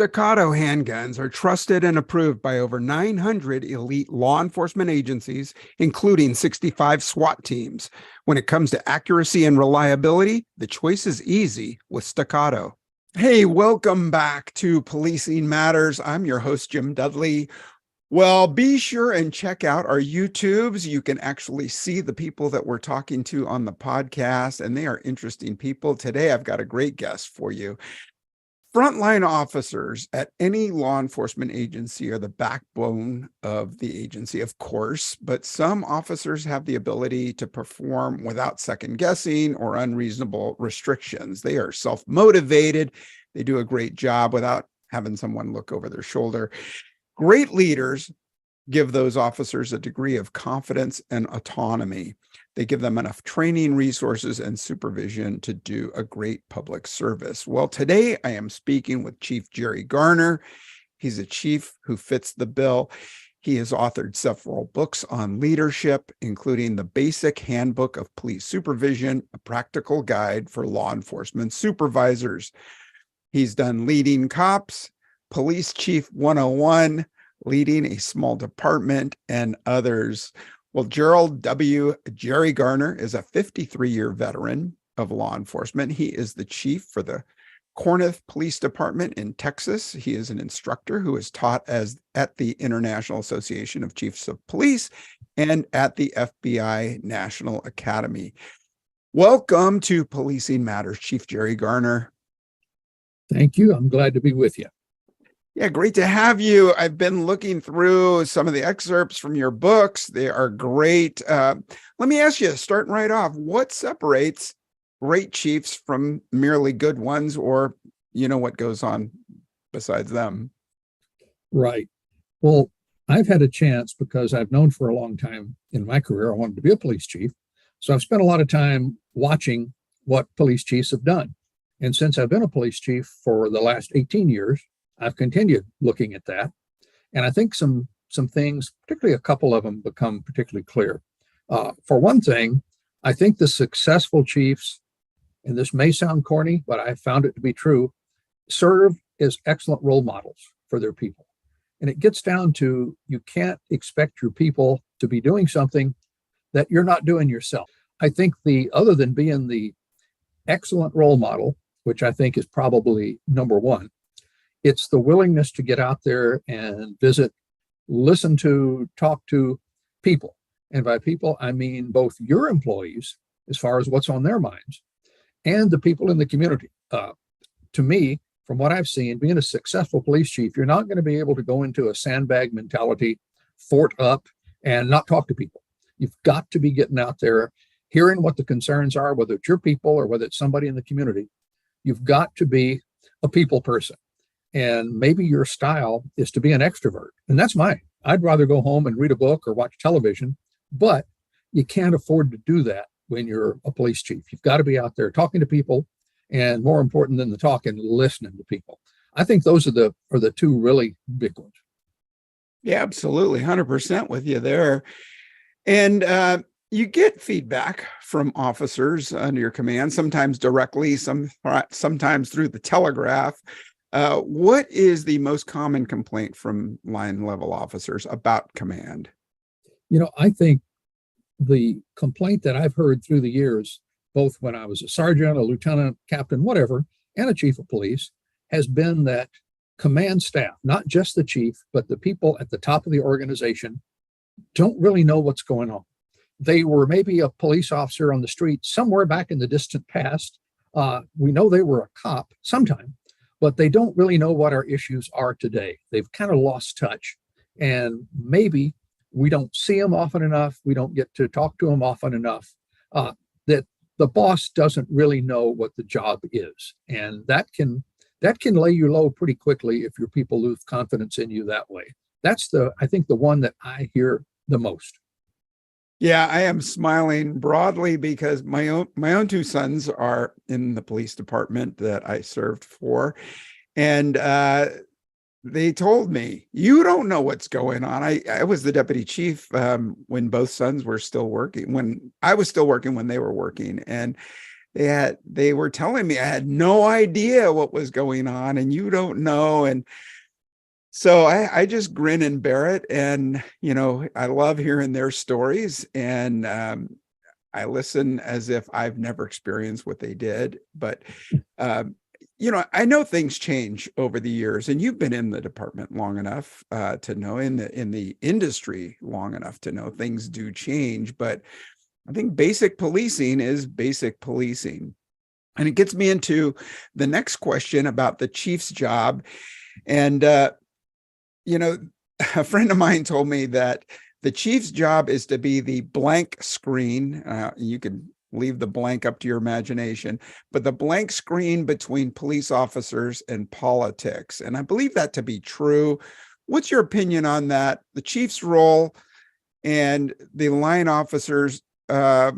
Staccato handguns are trusted and approved by over 900 elite law enforcement agencies, including 65 SWAT teams. When it comes to accuracy and reliability, the choice is easy with Staccato. Hey, welcome back to Policing Matters. I'm your host, Jim Dudley. Well, be sure and check out our YouTubes. You can actually see the people that we're talking to on the podcast, and they are interesting people. Today, I've got a great guest for you. Frontline officers at any law enforcement agency are the backbone of the agency, of course, but some officers have the ability to perform without second guessing or unreasonable restrictions. They are self-motivated. They do a great job without having someone look over their shoulder. Great leaders give those officers a degree of confidence and autonomy. They give them enough training, resources, and supervision to do a great public service. Well, today I am speaking with Chief Jerry Garner. He's a chief who fits the bill. He has authored several books on leadership, including the Basic Handbook of Police Supervision, a practical guide for law enforcement supervisors. He's done Leading Cops, Police Chief 101, Leading a Small Department, and others. Well, Jerry Garner is a 53-year veteran of law enforcement. He is the chief for the Corinth Police Department in Texas. He is an instructor who is taught at the International Association of Chiefs of Police and at the FBI National Academy. Welcome to Policing Matters, Chief Jerry Garner. Thank you. I'm glad to be with you. Yeah, great to have you. I've been looking through some of the excerpts from your books. They are great. Let me ask you, starting right off, what separates great chiefs from merely good ones, or what goes on besides them? Right. Well, I've had a chance because I've known for a long time in my career I wanted to be a police chief. So I've spent a lot of time watching what police chiefs have done. And since I've been a police chief for the last 18 years, I've continued looking at that. And I think some things, particularly a couple of them, become particularly clear. For one thing, I think the successful chiefs, and this may sound corny, but I found it to be true, serve as excellent role models for their people. And it gets down to, you can't expect your people to be doing something that you're not doing yourself. I think other than being the excellent role model, which I think is probably number one, it's the willingness to get out there and visit, listen to, talk to people. And by people, I mean both your employees, as far as what's on their minds, and the people in the community. To me, from what I've seen, being a successful police chief, you're not going to be able to go into a sandbag mentality, fort up, and not talk to people. You've got to be getting out there, hearing what the concerns are, whether it's your people or whether it's somebody in the community. You've got to be a people person. And maybe your style is to be an extrovert. And that's mine. I'd rather go home and read a book or watch television, but you can't afford to do that when you're a police chief. You've got to be out there talking to people, and more important than the talking, listening to people. I think those are the two really big ones. Yeah, absolutely. 100% with you there. And you get feedback from officers under your command, sometimes directly, sometimes through the telegraph. What is the most common complaint from line level officers about command? I think the complaint that I've heard through the years, both when I was a sergeant, a lieutenant, captain, whatever, and a chief of police, has been that command staff, not just the chief, but the people at the top of the organization, don't really know what's going on. They were maybe a police officer on the street somewhere back in the distant past. We know they were a cop sometime, but they don't really know what our issues are today. They've kind of lost touch, and maybe we don't see them often enough. We don't get to talk to them often enough, that the boss doesn't really know what the job is. And that can lay you low pretty quickly if your people lose confidence in you that way. That's I think the one that I hear the most. Yeah, I am smiling broadly because my own two sons are in the police department that I served for. And they told me, you don't know what's going on. I was the deputy chief when both sons were still working, when I was still working, when they were working. And they were telling me I had no idea what was going on, and you don't know. And so I just grin and bear it. And, I love hearing their stories, and I listen as if I've never experienced what they did. But, I know things change over the years, and you've been in the department long enough to know, in the industry long enough to know things do change. But I think basic policing is basic policing. And it gets me into the next question about the chief's job. And, a friend of mine told me that the chief's job is to be the blank screen. You can leave the blank up to your imagination, but the blank screen between police officers and politics. And I believe that to be true. What's your opinion on that? The chief's role and the line officers, how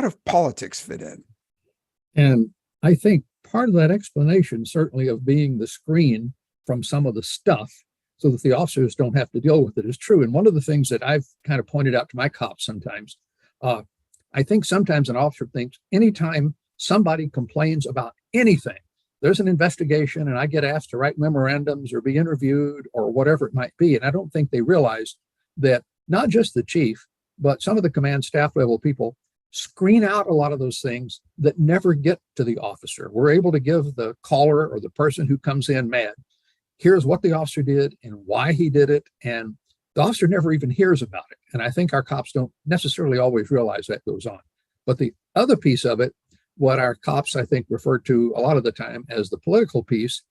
do politics fit in? And I think part of that explanation, certainly of being the screen from some of the stuff so that the officers don't have to deal with it, is true. And one of the things that I've kind of pointed out to my cops sometimes, I think sometimes an officer thinks anytime somebody complains about anything, there's an investigation and I get asked to write memorandums or be interviewed or whatever it might be. And I don't think they realize that not just the chief, but some of the command staff level people screen out a lot of those things that never get to the officer. We're able to give the caller or the person who comes in mad, here's what the officer did and why he did it. And the officer never even hears about it. And I think our cops don't necessarily always realize that goes on. But the other piece of it, what our cops, I think, refer to a lot of the time as the political piece,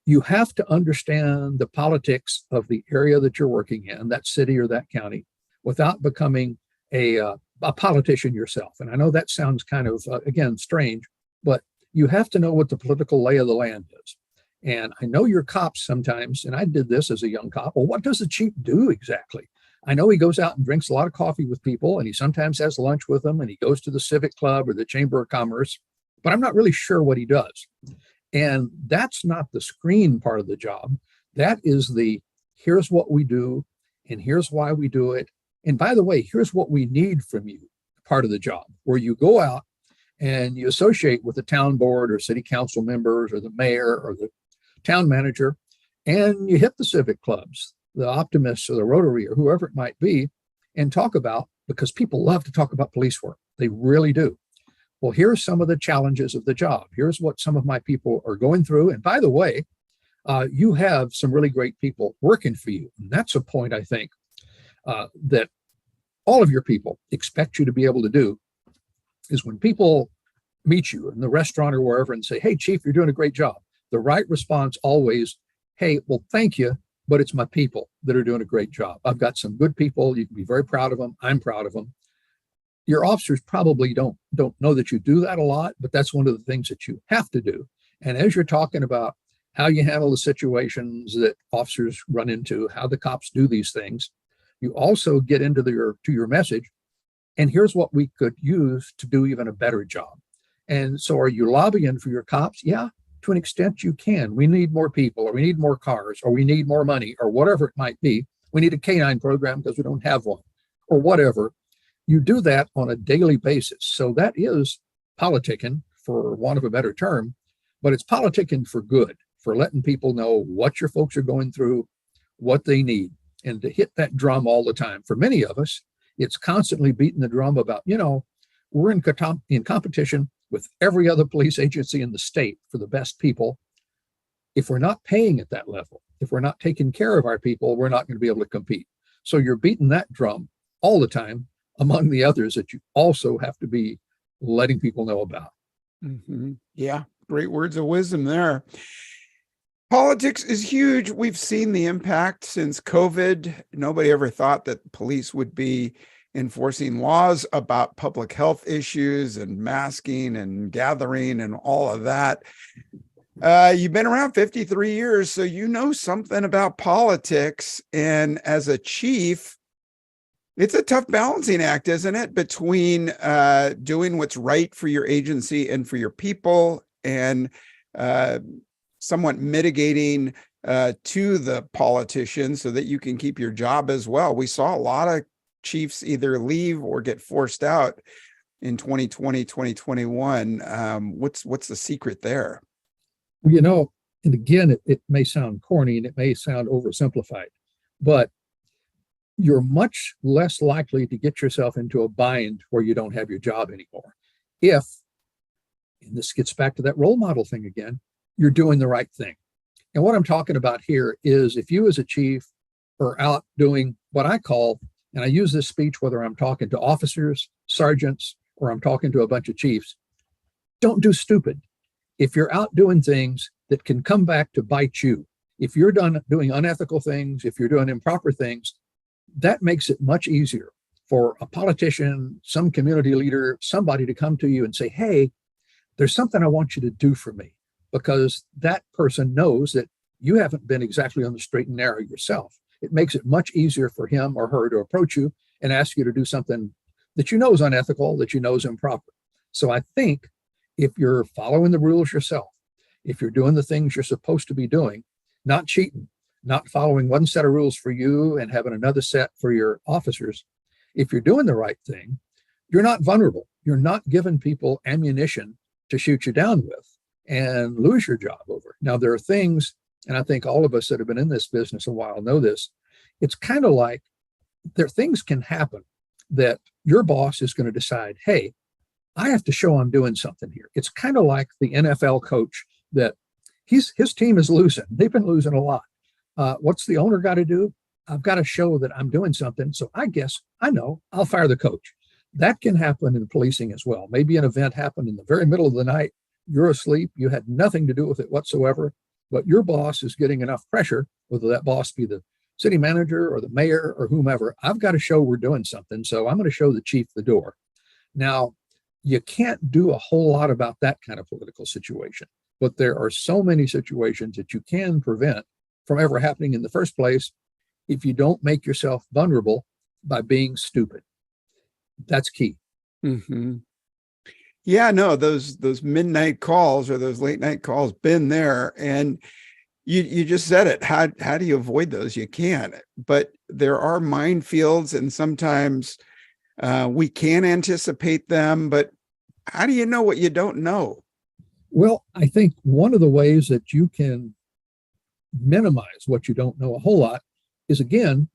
you have to understand the politics of the area that you're working in, that city or that county, without becoming a politician yourself. And I know that sounds kind of, again, strange, but you have to know what the political lay of the land is. And I know your cops sometimes, and I did this as a young cop. Well, what does the chief do exactly? I know he goes out and drinks a lot of coffee with people, and he sometimes has lunch with them, and he goes to the Civic Club or the Chamber of Commerce, but I'm not really sure what he does. And that's not the screen part of the job. That is the, here's what we do, and here's why we do it. And by the way, here's what we need from you part of the job, where you go out and you associate with the town board or city council members or the mayor or the town manager, and you hit the civic clubs, the Optimists or the Rotary or whoever it might be, and talk about, because people love to talk about police work. They really do. Well, here's some of the challenges of the job. Here's what some of my people are going through. And by the way, you have some really great people working for you. And that's a point, I think, that all of your people expect you to be able to do, is when people meet you in the restaurant or wherever and say, hey, chief, you're doing a great job. The right response always, hey, well, thank you, but it's my people that are doing a great job. I've got some good people. You can be very proud of them. I'm proud of them. Your officers probably don't know that you do that a lot, but that's one of the things that you have to do. And as you're talking about how you handle the situations that officers run into, how the cops do these things, you also get into your message. And here's what we could use to do even a better job. And so are you lobbying for your cops? Yeah, to an extent you can. We need more people, or we need more cars, or we need more money, or whatever it might be. We need a canine program because we don't have one, or whatever. You do that on a daily basis. So that is politicking, for want of a better term, but it's politicking for good, for letting people know what your folks are going through, what they need, and to hit that drum all the time. For many of us, it's constantly beating the drum about, we're in competition with every other police agency in the state for the best people. If we're not paying at that level, if we're not taking care of our people, we're not going to be able to compete. So you're beating that drum all the time among the others that you also have to be letting people know about. Mm-hmm. Yeah, great words of wisdom there. Politics is huge. We've seen the impact since COVID. Nobody ever thought that police would be enforcing laws about public health issues and masking and gathering and all of that. You've been around 53 years, so you know something about politics. And as a chief, it's a tough balancing act, isn't it? Between doing what's right for your agency and for your people, and somewhat mitigating to the politicians so that you can keep your job as well. We saw a lot of chiefs either leave or get forced out in 2020, 2021. What's the secret there? Well, and again, it may sound corny and it may sound oversimplified, but you're much less likely to get yourself into a bind where you don't have your job anymore if, and this gets back to that role model thing again, you're doing the right thing. And what I'm talking about here is if you as a chief are out doing what I call, and I use this speech whether I'm talking to officers, sergeants, or I'm talking to a bunch of chiefs, don't do stupid. If you're out doing things that can come back to bite you, if you're doing unethical things, if you're doing improper things, that makes it much easier for a politician, some community leader, somebody to come to you and say, hey, there's something I want you to do for me, because that person knows that you haven't been exactly on the straight and narrow yourself. It makes it much easier for him or her to approach you and ask you to do something that you know is unethical, that you know is improper. So I think if you're following the rules yourself, if you're doing the things you're supposed to be doing, not cheating, not following one set of rules for you and having another set for your officers, if you're doing the right thing, you're not vulnerable. You're not giving people ammunition to shoot you down with and lose your job over. Now, there are things, and I think all of us that have been in this business a while know this, it's kind of like things can happen that your boss is going to decide, hey, I have to show I'm doing something here. It's kind of like the NFL coach that his team is losing. They've been losing a lot. What's the owner got to do? I've got to show that I'm doing something. So I guess I know I'll fire the coach. That can happen in policing as well. Maybe an event happened in the very middle of the night. You're asleep. You had nothing to do with it whatsoever, but your boss is getting enough pressure, whether that boss be the city manager or the mayor or whomever. I've got to show we're doing something. So I'm going to show the chief the door. Now, you can't do a whole lot about that kind of political situation, but there are so many situations that you can prevent from ever happening in the first place if you don't make yourself vulnerable by being stupid. That's key. Mm-hmm. Yeah, no, those midnight calls or those late night calls, been there. And you just said it. How do you avoid those? You can't. But there are minefields, and sometimes we can anticipate them. But how do you know what you don't know? Well, I think one of the ways that you can minimize what you don't know a whole lot is, again,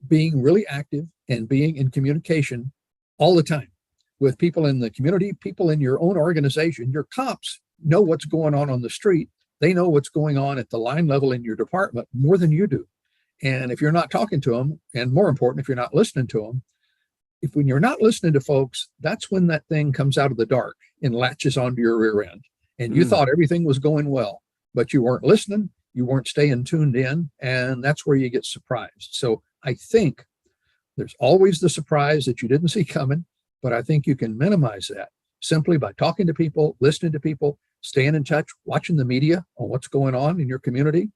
being really active and being in communication all the time with people in the community, people in your own organization. Your cops know what's going on the street. They know what's going on at the line level in your department more than you do. And if you're not talking to them, and more important, if you're not listening to them, when you're not listening to folks, that's when that thing comes out of the dark and latches onto your rear end. And you thought everything was going well, but you weren't listening, you weren't staying tuned in, and that's where you get surprised. So I think there's always the surprise that you didn't see coming, but I think you can minimize that simply by talking to people, listening to people, staying in touch, watching the media on what's going on in your community,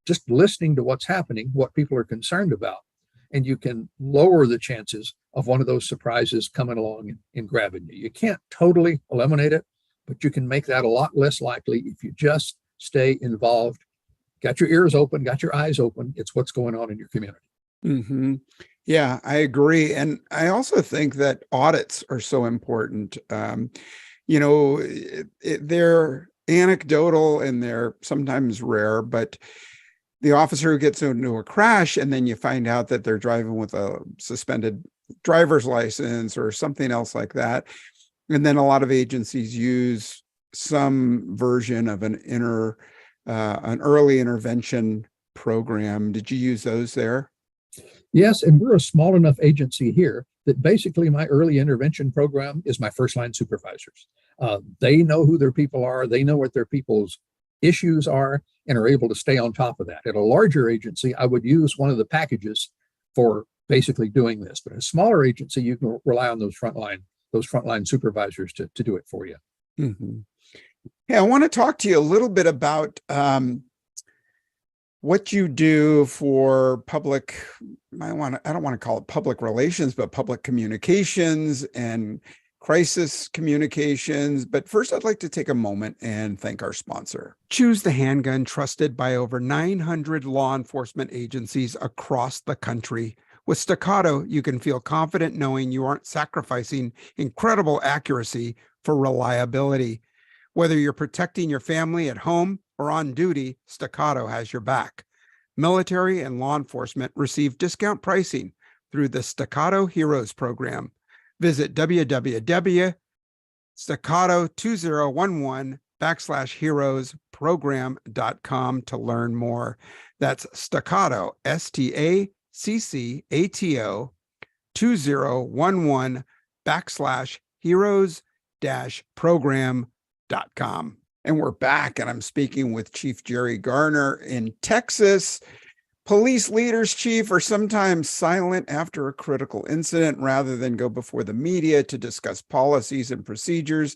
just listening to what's happening, what people are concerned about. And you can lower the chances of one of those surprises coming along and grabbing you. You can't totally eliminate it, but you can make that a lot less likely if you just stay involved, got your ears open, got your eyes open. It's what's going on in your community. Mm-hmm. Yeah, I agree. And I also think that audits are so important. They're anecdotal and they're sometimes rare, but the officer who gets into a crash and then you find out that they're driving with a suspended driver's license or something else like that. And then a lot of agencies use some version of an early intervention program. Did you use those there? Yes, and we're a small enough agency here that basically my early intervention program is my first line supervisors. They know who their people are. They know what their people's issues are and are able to stay on top of that. At a larger agency, I would use one of the packages for basically doing this. But a smaller agency, you can rely on those frontline supervisors to do it for you. Mm-hmm. Yeah, I want to talk to you a little bit about what you do for public, I don't want to call it public relations, but public communications and crisis communications. But first, I'd like to take a moment and thank our sponsor. Choose the handgun trusted by over 900 law enforcement agencies across the country. With Staccato, you can feel confident knowing you aren't sacrificing incredible accuracy for reliability. Whether you're protecting your family at home or on duty, Staccato has your back. Military and law enforcement receive discount pricing through the Staccato Heroes program. Visit www.staccato2011 heroesprogram.com to learn more. That's Staccato, STACCATO 2011 heroes-program.com. And we're back, and I'm speaking with Chief Jerry Garner in Texas. Police leaders, Chief, are sometimes silent after a critical incident rather than go before the media to discuss policies and procedures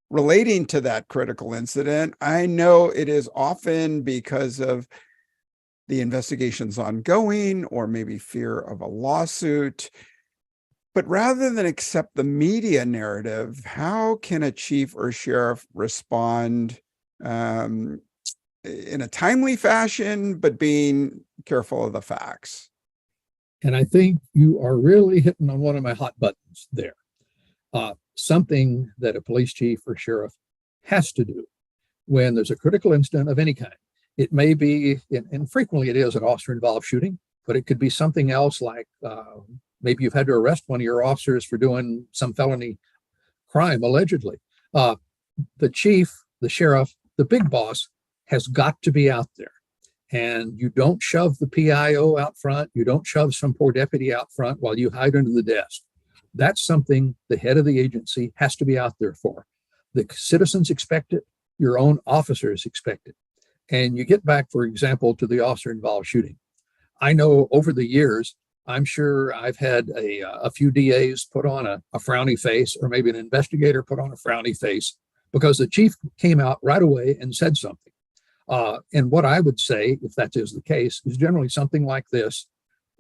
relating to that critical incident. I know it is often because of the investigation's ongoing or maybe fear of a lawsuit. But rather than accept the media narrative, how can a chief or sheriff respond in a timely fashion, but being careful of the facts? And I think you are really hitting on one of my hot buttons there. Something that a police chief or sheriff has to do when there's a critical incident of any kind. It may be, and frequently it is, an officer-involved shooting, but it could be something else like maybe you've had to arrest one of your officers for doing some felony crime, allegedly. The chief, the sheriff, the big boss has got to be out there. And you don't shove the PIO out front. You don't shove some poor deputy out front while you hide under the desk. That's something the head of the agency has to be out there for. The citizens expect it. Your own officers expect it. And you get back, for example, to the officer-involved shooting. I know over the years, I'm sure I've had a few DAs put on a frowny face, or maybe an investigator put on a frowny face, because the chief came out right away and said something. And what I would say, if that is the case, is generally something like this.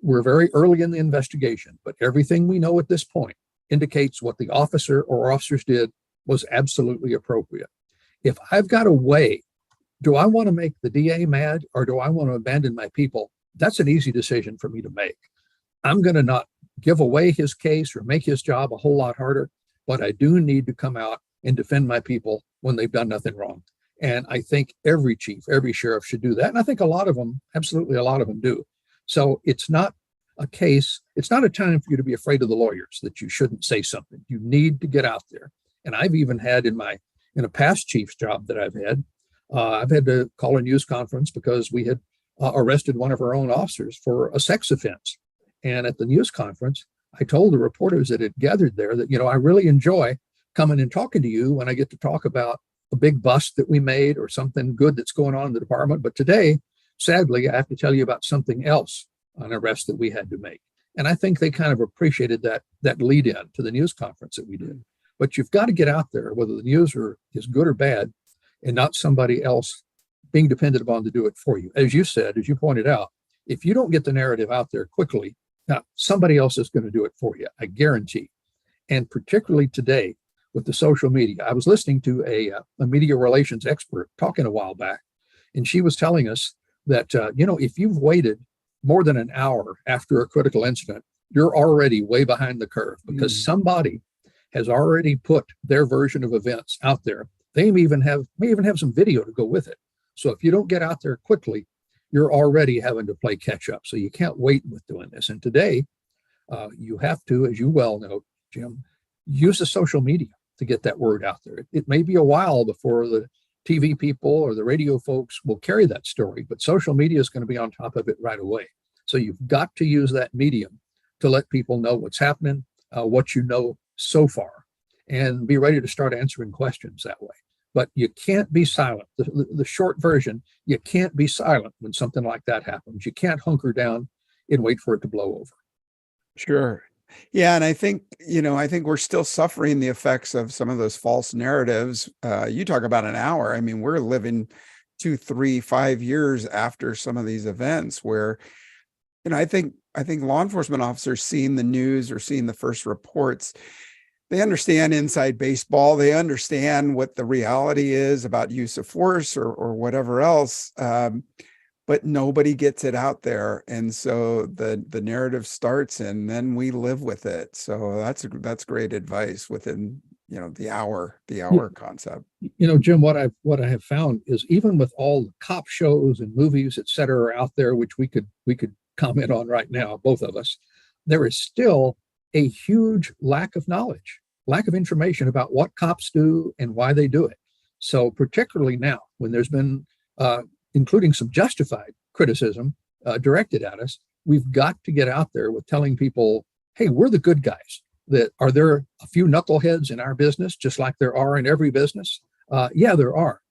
We're very early in the investigation, but everything we know at this point indicates what the officer or officers did was absolutely appropriate. If I've got a way, do I want to make the DA mad or do I want to abandon my people? That's an easy decision for me to make. I'm going to not give away his case or make his job a whole lot harder, but I do need to come out and defend my people when they've done nothing wrong. And I think every chief, every sheriff should do that. And I think a lot of them, absolutely a lot of them do. So it's not a case, it's not a time for you to be afraid of the lawyers that you shouldn't say something. You need to get out there. And I've even had in a past chief's job that I've had to call a news conference because we had arrested one of our own officers for a sex offense. And at the news conference, I told the reporters that had gathered there that, I really enjoy coming and talking to you when I get to talk about a big bust that we made or something good that's going on in the department. But today, sadly, I have to tell you about something else, an arrest that we had to make. And I think they kind of appreciated that lead in to the news conference that we did. But you've got to get out there, whether the news is good or bad, and not somebody else being dependent upon to do it for you. As you said, as you pointed out, if you don't get the narrative out there quickly, now somebody else is going to do it for you, I guarantee. And particularly today with the social media, I was listening to a media relations expert talking a while back, and she was telling us that, if you've waited more than an hour after a critical incident, you're already way behind the curve because somebody has already put their version of events out there. They may even have some video to go with it. So if you don't get out there quickly, you're already having to play catch up. So you can't wait with doing this. And today, you have to, as you well know, Jim, use the social media to get that word out there. It may be a while before the TV people or the radio folks will carry that story, but social media is going to be on top of it right away. So you've got to use that medium to let people know what's happening, what you know so far, and be ready to start answering questions that way. But you can't be silent. The short version, you can't be silent when something like that happens. You can't hunker down and wait for it to blow over. Sure. Yeah. And I think we're still suffering the effects of some of those false narratives. You talk about an hour. I mean, we're living 2, 3, 5 years after some of these events where, I think law enforcement officers seeing the news or seeing the first reports, they understand inside baseball. They understand what the reality is about use of force or whatever else. but nobody gets it out there. And so the narrative starts and then we live with it. So that's great advice within, the hour concept. Jim, what I have found is even with all the cop shows and movies, et cetera, are out there, which we could comment on right now, both of us, there is still a huge lack of knowledge, lack of information about what cops do and why they do it. So particularly now, when there's been, including some justified criticism directed at us, we've got to get out there with telling people, hey, we're the good guys. That are there a few knuckleheads in our business, just like there are in every business? Yeah, there are.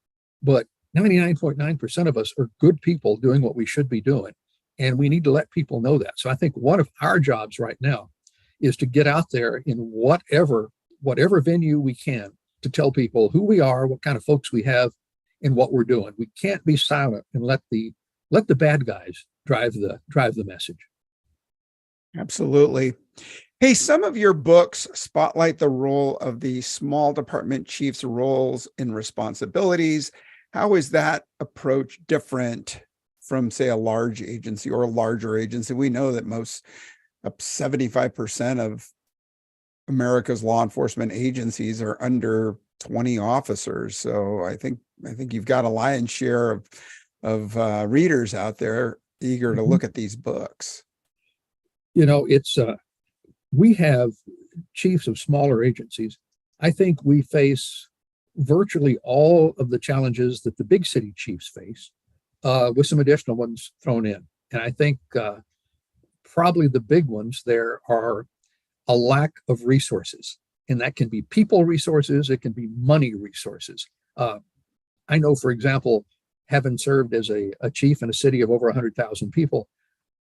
But 99.9% of us are good people doing what we should be doing. And we need to let people know that. So I think one of our jobs right now is to get out there in whatever venue we can to tell people who we are, what kind of folks we have, and what we're doing. We can't be silent and let the bad guys drive the message. Absolutely. Hey, some of your books spotlight the role of the small department chief's roles and responsibilities. How is that approach different from, say, a large agency or a larger agency? We know that 75% of America's law enforcement agencies are under 20 officers. So I think you've got a lion's share of readers out there eager to look at these books. It's we have chiefs of smaller agencies. I think we face virtually all of the challenges that the big city chiefs face, with some additional ones thrown in. And I think probably the big ones there are a lack of resources. And that can be people resources, it can be money resources. I know, for example, having served as a chief in a city of over 100,000 people,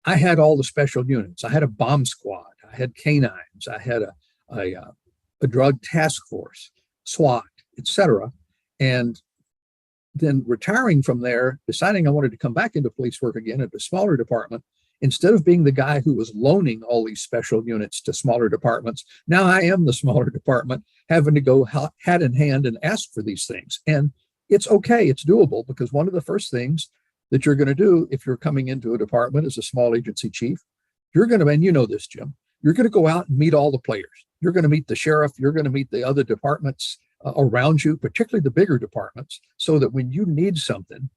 I had all the special units. I had a bomb squad, I had canines, I had a drug task force, SWAT, etc. And then retiring from there, deciding I wanted to come back into police work again at a smaller department, instead of being the guy who was loaning all these special units to smaller departments, now I am the smaller department having to go hat in hand and ask for these things. And it's okay, it's doable, because one of the first things that you're going to do if you're coming into a department as a small agency chief, you're going to, and you know this, Jim, you're going to go out and meet all the players. You're going to meet the sheriff, you're going to meet the other departments around you, particularly the bigger departments, so that when you need something,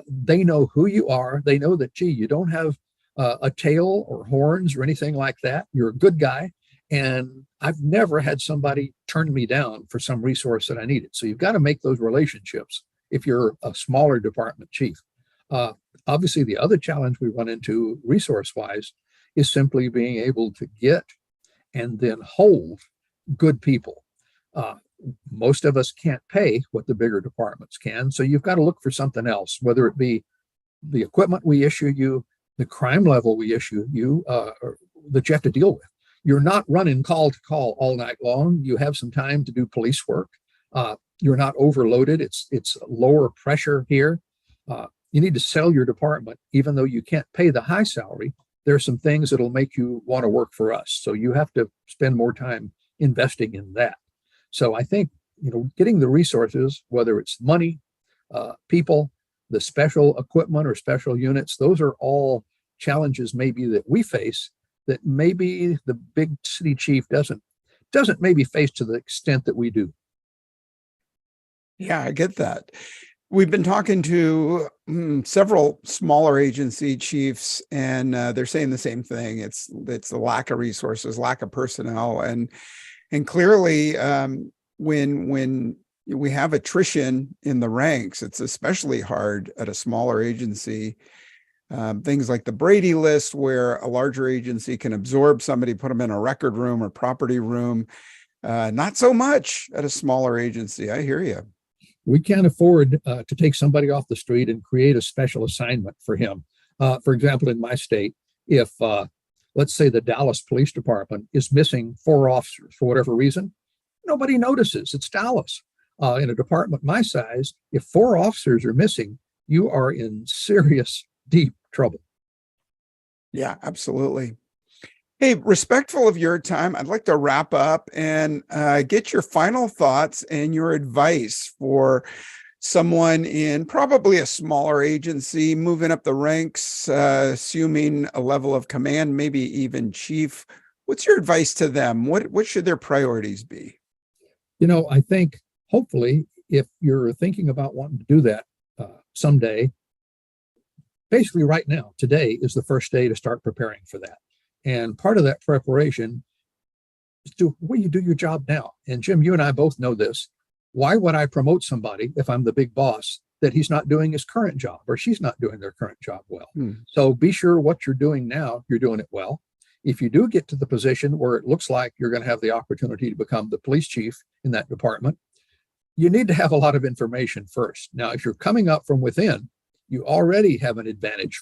they know who you are. They know that, gee, you don't have a tail or horns or anything like that. You're a good guy. And I've never had somebody turn me down for some resource that I needed. So you've got to make those relationships if you're a smaller department chief. Obviously, the other challenge we run into resource-wise is simply being able to get and then hold good people. Most of us can't pay what the bigger departments can. So you've got to look for something else, whether it be the equipment we issue you, the crime level we issue you, that you have to deal with. You're not running call to call all night long. You have some time to do police work. You're not overloaded. It's lower pressure here. You need to sell your department, even though you can't pay the high salary. There are some things that'll make you want to work for us. So you have to spend more time investing in that. So I think, getting the resources, whether it's money, people, the special equipment or special units, those are all challenges maybe that we face that maybe the big city chief doesn't maybe face to the extent that we do. Yeah, I get that. We've been talking to several smaller agency chiefs, and they're saying the same thing. It's the lack of resources, lack of personnel, and clearly when we have attrition in the ranks, it's especially hard at a smaller agency. Things like the Brady List, where a larger agency can absorb somebody, put them in a record room or property room. Not so much at a smaller agency. I hear you. We can't afford to take somebody off the street and create a special assignment for him. For example, in my state, if let's say the Dallas Police Department is missing 4 officers for whatever reason, nobody notices. It's Dallas. In a department my size, if 4 officers are missing, you are in serious, deep trouble. Yeah, absolutely. Hey, respectful of your time, I'd like to wrap up and get your final thoughts and your advice for someone in probably a smaller agency moving up the ranks, assuming a level of command, maybe even chief. What's your advice to them? What should their priorities be? I think hopefully if you're thinking about wanting to do that someday, basically right now, today is the first day to start preparing for that. And part of that preparation is to where you do your job now. And Jim, you and I both know this. Why would I promote somebody if I'm the big boss that he's not doing his current job or she's not doing their current job well? So be sure what you're doing now, you're doing it well. If you do get to the position where it looks like you're going to have the opportunity to become the police chief in that department, you need to have a lot of information first. Now, if you're coming up from within, you already have an advantage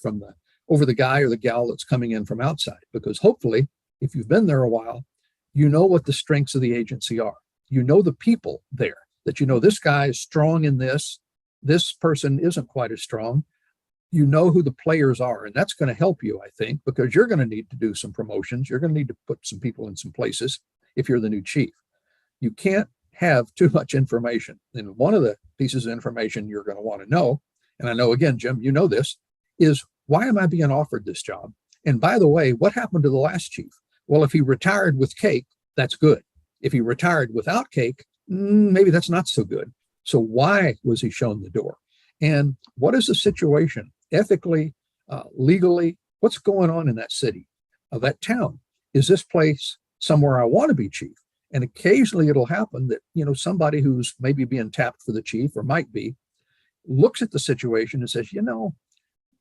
over the guy or the gal that's coming in from outside, because hopefully, if you've been there a while, you know what the strengths of the agency are. You know the people there, that this guy is strong in this person isn't quite as strong. You know who the players are, and that's going to help you, I think, because you're going to need to do some promotions. You're going to need to put some people in some places if you're the new chief. You can't have too much information. And one of the pieces of information you're going to want to know, and I know, again, Jim, you know this, is why am I being offered this job? And by the way, what happened to the last chief? Well, if he retired with cake, that's good. If he retired without cake, maybe that's not so good. So why was he shown the door? And what is the situation ethically, legally? What's going on in that city, that town? Is this place somewhere I want to be chief? And occasionally it'll happen that, somebody who's maybe being tapped for the chief or might be, looks at the situation and says,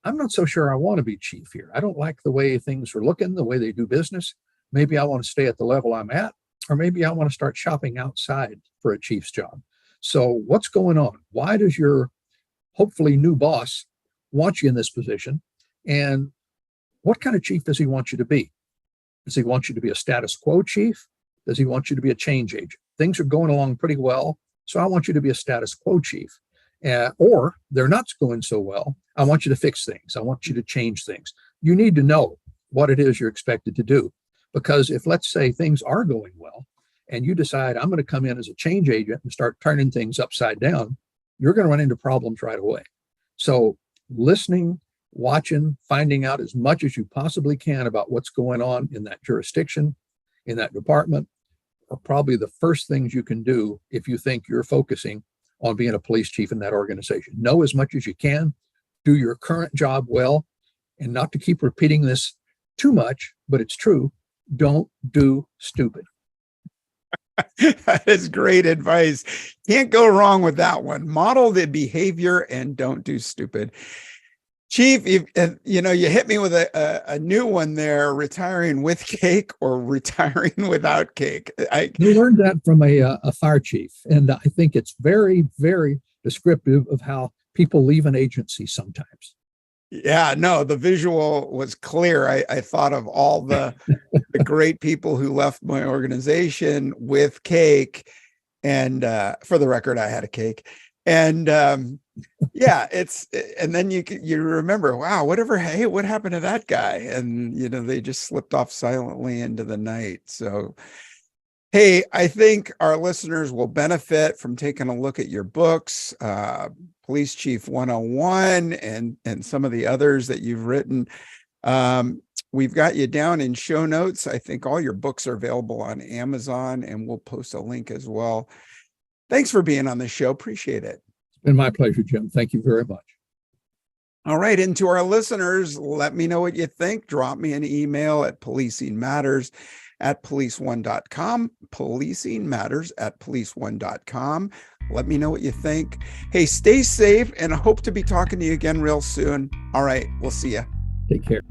I'm not so sure I want to be chief here. I don't like the way things are looking, the way they do business. Maybe I want to stay at the level I'm at, or maybe I want to start shopping outside for a chief's job. So what's going on? Why does your hopefully new boss want you in this position? And what kind of chief does he want you to be? Does he want you to be a status quo chief? Does he want you to be a change agent? Things are going along pretty well, so I want you to be a status quo chief. Or they're not going so well. I want you to fix things. I want you to change things. You need to know what it is you're expected to do. Because if, let's say, things are going well and you decide I'm going to come in as a change agent and start turning things upside down, you're going to run into problems right away. So listening, watching, finding out as much as you possibly can about what's going on in that jurisdiction, in that department, are probably the first things you can do if you think you're focusing on being a police chief in that organization. Know as much as you can, do your current job well, and not to keep repeating this too much, but it's true. Don't do stupid. That is great advice. Can't go wrong with that one. Model the behavior and don't do stupid. Chief, you hit me with a new one there, retiring with cake or retiring without cake. I learned that from a fire chief, and I think it's very, very descriptive of how people leave an agency sometimes. Yeah, no, the visual was clear. I thought of all the great people who left my organization with cake. And for the record, I had a cake. And yeah, and then you remember, wow, what happened to that guy? And, they just slipped off silently into the night. So, hey, I think our listeners will benefit from taking a look at your books, Police Chief 101 and some of the others that you've written. We've got you down in show notes. I think all your books are available on Amazon, and we'll post a link as well. Thanks for being on the show. Appreciate it. It's been my pleasure, Jim. Thank you very much. All right. And to our listeners, let me know what you think. Drop me an email at policingmatters@policeone.com, policingmatters@policeone.com. Let me know what you think. Hey, stay safe, and I hope to be talking to you again real soon. All right. We'll see you. Take care.